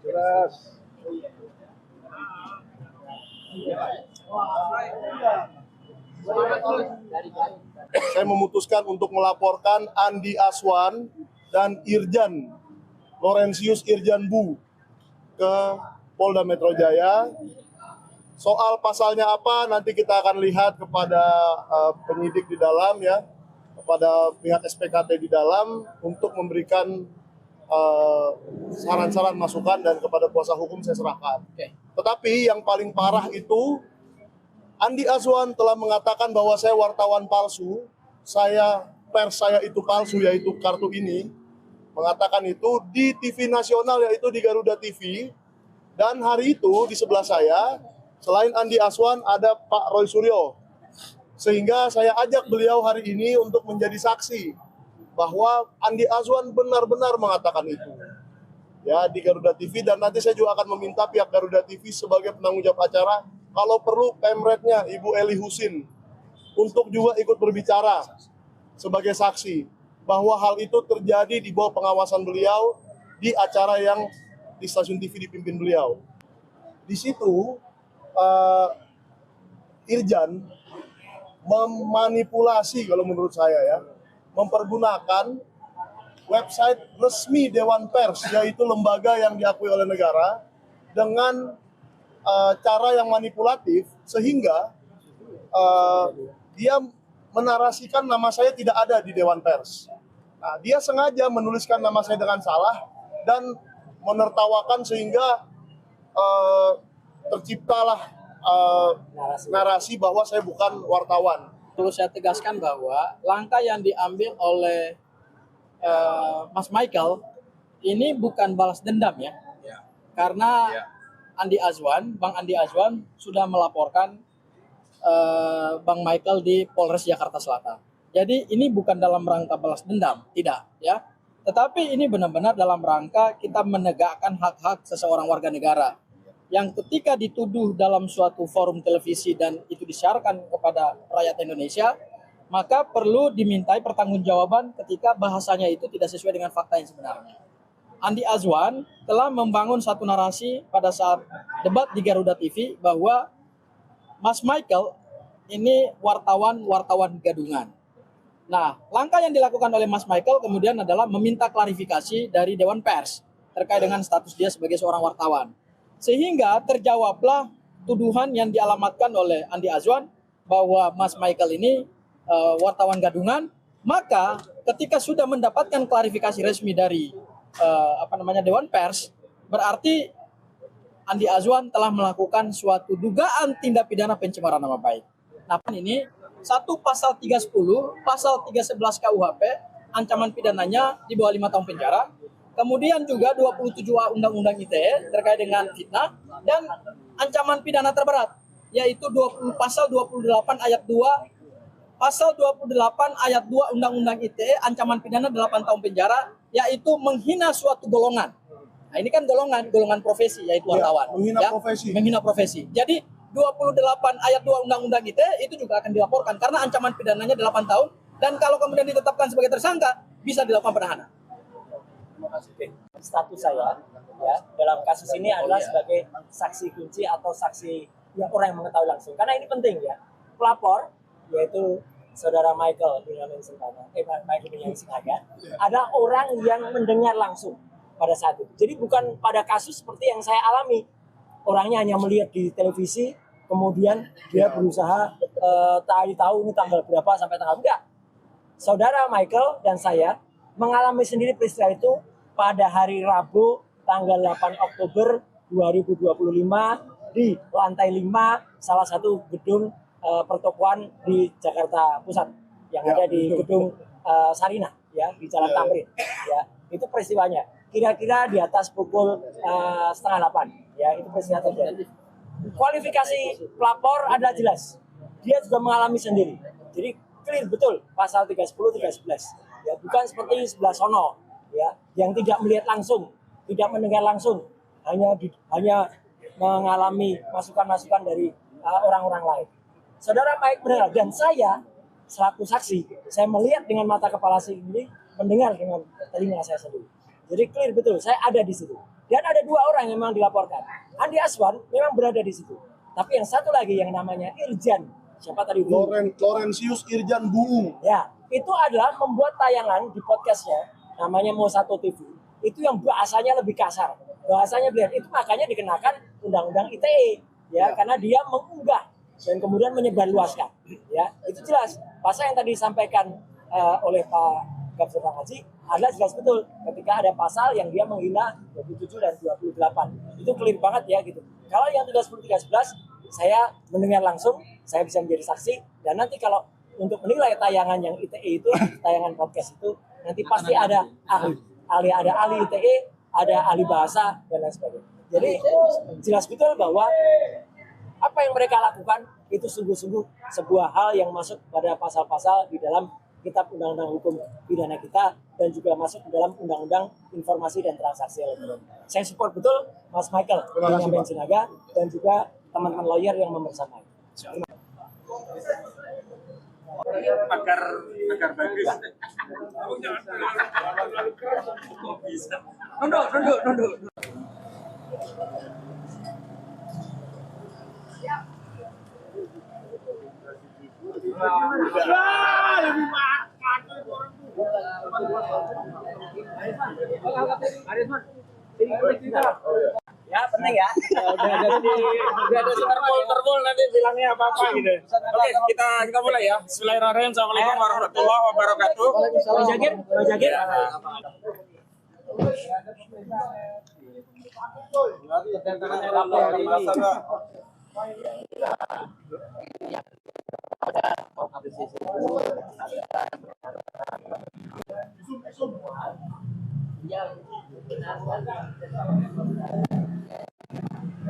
Jelas. Saya memutuskan untuk melaporkan Andi Aswan dan Irjan Laurentius Irjan Bu ke Polda Metro Jaya. Soal pasalnya apa nanti kita akan lihat kepada penyidik di dalam ya, kepada pihak SPKT di dalam untuk memberikan saran-saran masukan dan kepada kuasa hukum saya serahkan. Tetapi yang paling parah itu Andi Aswan telah mengatakan bahwa saya wartawan palsu, pers saya itu palsu, yaitu kartu ini, mengatakan itu di TV nasional yaitu di Garuda TV. Dan hari itu di sebelah saya selain Andi Aswan ada Pak Roy Suryo, sehingga saya ajak beliau hari ini untuk menjadi saksi bahwa Andi Aswan benar-benar mengatakan itu ya di Garuda TV. Dan nanti saya juga akan meminta pihak Garuda TV sebagai penanggung jawab acara, kalau perlu pemretnya Ibu Eli Husin untuk juga ikut berbicara sebagai saksi bahwa hal itu terjadi di bawah pengawasan beliau di acara yang di stasiun TV dipimpin beliau. Di situ Irjan memanipulasi kalau menurut saya ya, mempergunakan website resmi Dewan Pers, yaitu lembaga yang diakui oleh negara, dengan cara yang manipulatif sehingga dia menarasikan nama saya tidak ada di Dewan Pers. Nah, dia sengaja menuliskan nama saya dengan salah dan menertawakan sehingga terciptalah narasi bahwa saya bukan wartawan. Perlu saya tegaskan bahwa langkah yang diambil oleh Mas Michael ini bukan balas dendam ya. Karena Bang Andi Azwan sudah melaporkan Bang Michael di Polres Jakarta Selatan. Jadi ini bukan dalam rangka balas dendam, tidak ya. Tetapi ini benar-benar dalam rangka kita menegakkan hak-hak seseorang warga negara yang ketika dituduh dalam suatu forum televisi dan itu disiarkan kepada rakyat Indonesia, maka perlu dimintai pertanggungjawaban ketika bahasanya itu tidak sesuai dengan fakta yang sebenarnya. Andi Azwan telah membangun satu narasi pada saat debat di Garuda TV bahwa Mas Michael ini wartawan gadungan. Nah, langkah yang dilakukan oleh Mas Michael kemudian adalah meminta klarifikasi dari Dewan Pers terkait dengan status dia sebagai seorang wartawan. Sehingga terjawablah tuduhan yang dialamatkan oleh Andi Azwan bahwa Mas Michael ini wartawan gadungan. Maka ketika sudah mendapatkan klarifikasi resmi dari Dewan Pers, berarti Andi Azwan telah melakukan suatu dugaan tindak pidana pencemaran nama baik. Nah, ini satu pasal 310, pasal 311 KUHP, ancaman pidananya di bawah 5 tahun penjara. Kemudian juga 27A Undang-Undang ITE terkait dengan fitnah, dan ancaman pidana terberat yaitu pasal 28 ayat 2, pasal 28 ayat 2 Undang-Undang ITE, ancaman pidana 8 tahun penjara, yaitu menghina suatu golongan. Nah, ini kan golongan profesi, yaitu wartawan. Menghina profesi. Jadi 28 ayat 2 Undang-Undang ITE itu juga akan dilaporkan karena ancaman pidananya 8 tahun, dan kalau kemudian ditetapkan sebagai tersangka bisa dilakukan penahanan. Terima kasih. Status saya ya dalam kasus ini adalah sebagai saksi kunci atau saksi yang orang yang mengetahui langsung. Karena ini penting ya. Pelapor yaitu Saudara Michael Benyamin Singaga ada orang yang mendengar langsung pada saat itu. Jadi bukan pada kasus seperti yang saya alami. Orangnya hanya melihat di televisi, kemudian dia berusaha tahu ini tanggal berapa sampai tanggal enggak. Saudara Michael dan saya mengalami sendiri peristiwa itu pada hari Rabu tanggal 8 Oktober 2025 di lantai 5 salah satu gedung pertokoan di Jakarta Pusat yang ada di gedung Sarinah ya di Jalan Tamrin ya. Itu peristiwanya kira-kira di atas pukul 7:30 ya, itu peristiwa terjadi. Kualifikasi pelapor adalah jelas, dia juga mengalami sendiri, jadi clear betul pasal 310 311 ya, bukan seperti sebelah sono ya yang tidak melihat langsung, tidak mendengar langsung, hanya mengalami masukan-masukan dari orang-orang lain. Saudara Mike benar, dan saya selaku saksi, saya melihat dengan mata kepala sendiri, mendengar dengan telinga saya sendiri. Jadi clear betul, saya ada di situ. Dan ada 2 orang yang memang dilaporkan. Andi Azwan memang berada di situ. Tapi yang satu lagi yang namanya Irjan, siapa tadi? Laurentius Irjan Buung. Ya, itu adalah membuat tayangan di podcastnya, namanya Mo1 TV. Itu yang bahasanya lebih kasar. Bahasanya beliau itu makanya dikenakan Undang-Undang ITE, ya, karena dia mengunggah dan kemudian menyebarluaskan. Ya, itu jelas. Pasal yang tadi disampaikan oleh Pak Gafsir Haji adalah jelas betul ketika ada pasal yang dia menghina 27 dan 28. Itu clear banget ya gitu. Kalau yang 13 saya mendengar langsung, saya bisa menjadi saksi, dan nanti kalau untuk menilai tayangan yang ITE itu, tayangan podcast itu, nanti pasti ada ada ahli ITE, ada ahli bahasa dan lain sebagainya. Jadi jelas betul bahwa apa yang mereka lakukan itu sungguh-sungguh sebuah hal yang masuk pada pasal-pasal di dalam Kitab Undang-Undang Hukum Pidana kita dan juga masuk ke dalam Undang-Undang Informasi dan Transaksi Elektronik. Saya support betul Mas Michael dengan Sinaga dan juga teman-teman lawyer yang membersamai. Pakar bagus. Nunduk. Ya penting ya. Udah ada terpol nanti bilangnya apa gitu. Oke, kita mulai ya. Bismillahirrahmanirrahim. Assalamualaikum warahmatullahi wabarakatuh. Mas Jakir.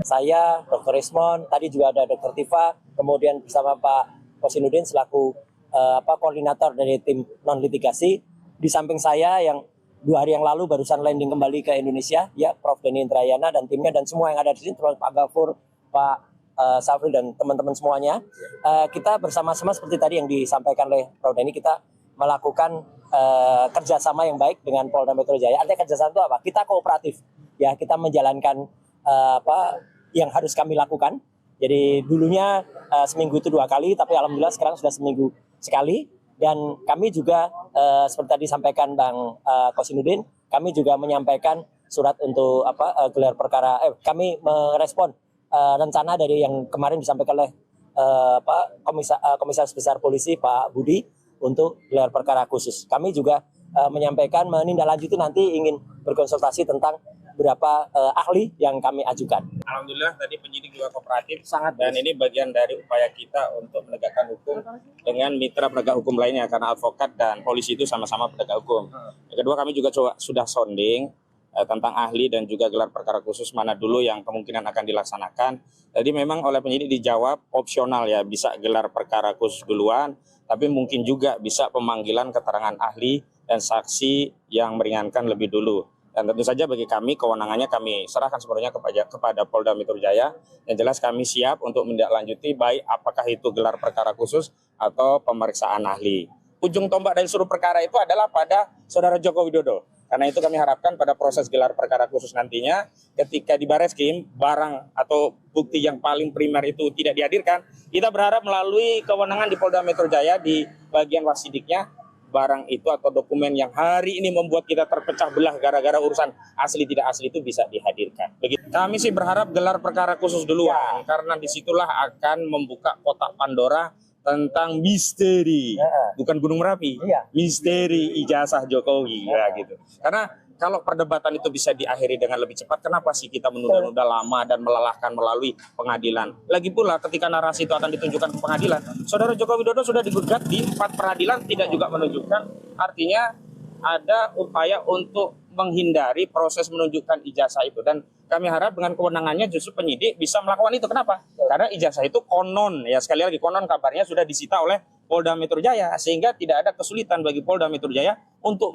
Saya, Dr. Ismon, tadi juga ada Dr. Tifa, kemudian bersama Pak Kosinudin selaku koordinator dari tim non-litigasi. Di samping saya yang 2 hari yang lalu barusan landing kembali ke Indonesia, ya Prof. Denny Indrayana dan timnya dan semua yang ada di sini, termasuk Pak Gafur, Pak Safri dan teman-teman semuanya. Kita bersama-sama seperti tadi yang disampaikan oleh Prof. Denny, kita melakukan kerjasama yang baik dengan Polda Metro Jaya. Artinya kerjasama itu apa? Kita kooperatif, ya kita menjalankan yang harus kami lakukan. Jadi dulunya seminggu itu 2 kali, tapi alhamdulillah sekarang sudah seminggu sekali. Dan kami juga seperti tadi disampaikan Bang Kosinudin, kami juga menyampaikan surat untuk gelar perkara. Kami merespon rencana dari yang kemarin disampaikan oleh Komisaris Besar Polisi Pak Budi untuk gelar perkara khusus. Kami juga menyampaikan menindaklanjuti nanti ingin berkonsultasi tentang berapa ahli yang kami ajukan. Alhamdulillah tadi penyidik juga kooperatif sangat, dan ini bagian dari upaya kita untuk menegakkan hukum dengan mitra penegak hukum lainnya, karena advokat dan polisi itu sama-sama penegak hukum. Yang kedua, kami juga sudah sounding tentang ahli dan juga gelar perkara khusus mana dulu yang kemungkinan akan dilaksanakan. Jadi memang oleh penyidik dijawab opsional ya, bisa gelar perkara khusus duluan, tapi mungkin juga bisa pemanggilan keterangan ahli dan saksi yang meringankan lebih dulu. Dan tentu saja bagi kami kewenangannya kami serahkan sepenuhnya kepada Polda Metro Jaya. Yang jelas kami siap untuk menindaklanjuti baik apakah itu gelar perkara khusus atau pemeriksaan ahli. Ujung tombak dari seluruh perkara itu adalah pada Saudara Joko Widodo. Karena itu kami harapkan pada proses gelar perkara khusus nantinya ketika di Bareskrim barang atau bukti yang paling primer itu tidak dihadirkan, kita berharap melalui kewenangan di Polda Metro Jaya di bagian wasidiknya, barang itu atau dokumen yang hari ini membuat kita terpecah belah gara-gara urusan asli tidak asli itu bisa dihadirkan. Begitu. Kami sih berharap gelar perkara khusus duluan, karena disitulah akan membuka kotak Pandora tentang misteri, bukan Gunung Merapi, misteri ijazah Jokowi, ya gitu. Karena kalau perdebatan itu bisa diakhiri dengan lebih cepat, kenapa sih kita menunda-nunda lama dan melelahkan melalui pengadilan? Lagi pula ketika narasi itu akan ditunjukkan ke pengadilan, Saudara Joko Widodo sudah digugat di 4 peradilan tidak juga menunjukkan, artinya ada upaya untuk menghindari proses menunjukkan ijazah itu. Dan kami harap dengan kewenangannya justru penyidik bisa melakukan itu. Kenapa? Karena ijazah itu konon, ya sekali lagi konon kabarnya sudah disita oleh Polda Metro Jaya, sehingga tidak ada kesulitan bagi Polda Metro Jaya untuk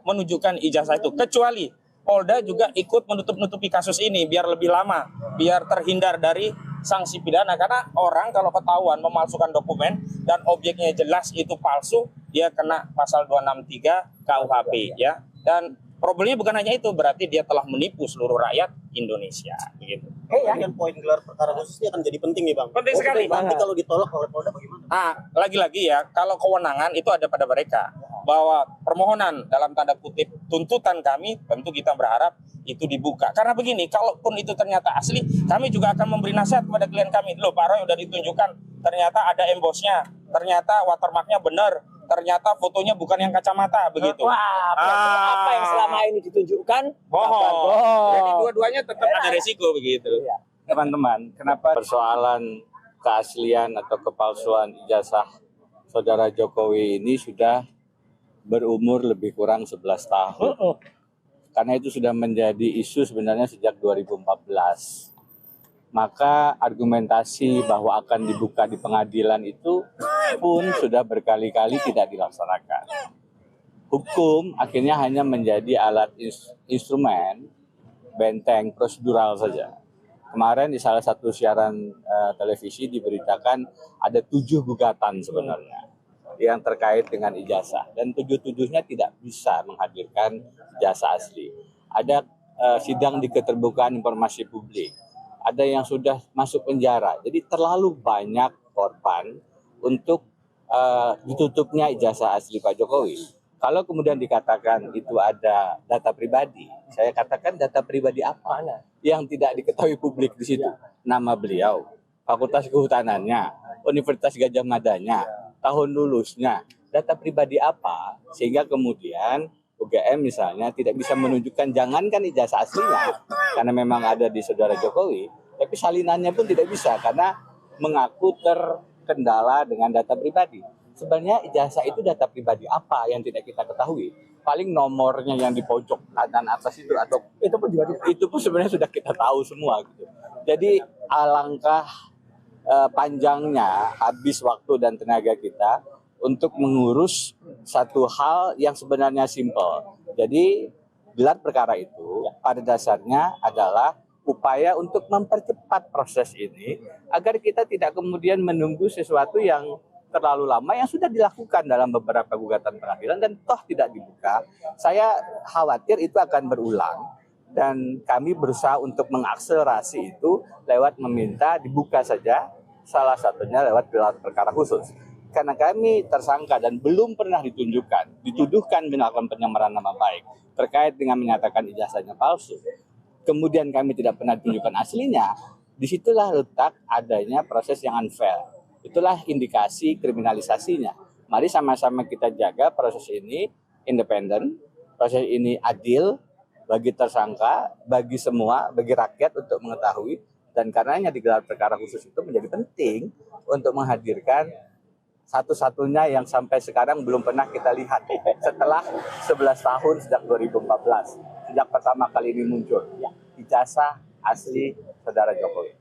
menunjukkan ijazah itu. Kecuali Polda juga ikut menutup-nutupi kasus ini biar lebih lama, biar terhindar dari sanksi pidana, karena orang kalau ketahuan memalsukan dokumen dan objeknya jelas itu palsu, dia kena pasal 263 KUHP ya. Dan problemnya bukan hanya itu, berarti dia telah menipu seluruh rakyat Indonesia begitu. Dengan poin gelar perkara khusus ini akan jadi penting nih Bang. Penting sekali. Nanti kalau ditolak oleh Polda bagaimana? Nah, lagi-lagi ya, kalau kewenangan itu ada pada mereka. Bahwa permohonan dalam tanda kutip tuntutan kami, tentu kita berharap itu dibuka. Karena begini, kalaupun itu ternyata asli, kami juga akan memberi nasihat kepada klien kami. Loh, Pak Roy udah ditunjukkan, ternyata ada embossnya, ternyata watermarknya benar, ternyata fotonya bukan yang kacamata, begitu. Wah, berarti apa yang selama ini ditunjukkan Bohong. Jadi dua-duanya tetap ada resiko begitu. Teman-teman, kenapa persoalan keaslian atau kepalsuan ijazah Saudara Jokowi ini sudah berumur lebih kurang 11 tahun. Karena itu sudah menjadi isu sebenarnya sejak 2014. Maka argumentasi bahwa akan dibuka di pengadilan itu pun sudah berkali-kali tidak dilaksanakan. Hukum akhirnya hanya menjadi alat instrumen benteng prosedural saja. Kemarin di salah satu siaran televisi diberitakan ada 7 gugatan sebenarnya yang terkait dengan ijazah, dan 7-7-nya tidak bisa menghadirkan ijazah asli. Ada sidang di keterbukaan informasi publik, ada yang sudah masuk penjara. Jadi terlalu banyak korban untuk ditutupnya ijazah asli Pak Jokowi. Kalau kemudian dikatakan itu ada data pribadi, saya katakan data pribadi apa yang tidak diketahui publik di situ? Nama beliau, fakultas kehutanannya, Universitas Gadjah Madanya, tahun lulusnya, data pribadi apa, sehingga kemudian UGM misalnya tidak bisa menunjukkan, jangankan ijazah aslinya karena memang ada di Saudara Jokowi, tapi salinannya pun tidak bisa karena mengaku terkendala dengan data pribadi. Sebenarnya ijazah itu data pribadi apa yang tidak kita ketahui? Paling nomornya yang di pojok kanan atas itu, atau itu pun sebenarnya sudah kita tahu semua gitu. Jadi alangkah panjangnya habis waktu dan tenaga kita untuk mengurus satu hal yang sebenarnya simpel. Jadi gelar perkara itu pada dasarnya adalah upaya untuk mempercepat proses ini agar kita tidak kemudian menunggu sesuatu yang terlalu lama yang sudah dilakukan dalam beberapa gugatan pengadilan dan toh tidak dibuka. Saya khawatir itu akan berulang. Dan kami berusaha untuk mengakselerasi itu lewat meminta dibuka saja, salah satunya lewat gelar perkara khusus. Karena kami tersangka dan belum pernah dituduhkan melakukan penyamaran nama baik terkait dengan menyatakan ijazahnya palsu. Kemudian kami tidak pernah ditunjukkan aslinya, disitulah letak adanya proses yang unfair. Itulah indikasi kriminalisasinya. Mari sama-sama kita jaga proses ini independen, proses ini adil, bagi tersangka, bagi semua, bagi rakyat untuk mengetahui, dan karenanya digelar perkara khusus itu menjadi penting untuk menghadirkan satu-satunya yang sampai sekarang belum pernah kita lihat setelah 11 tahun sejak 2014, sejak pertama kali ini muncul ijazah asli Saudara Jokowi.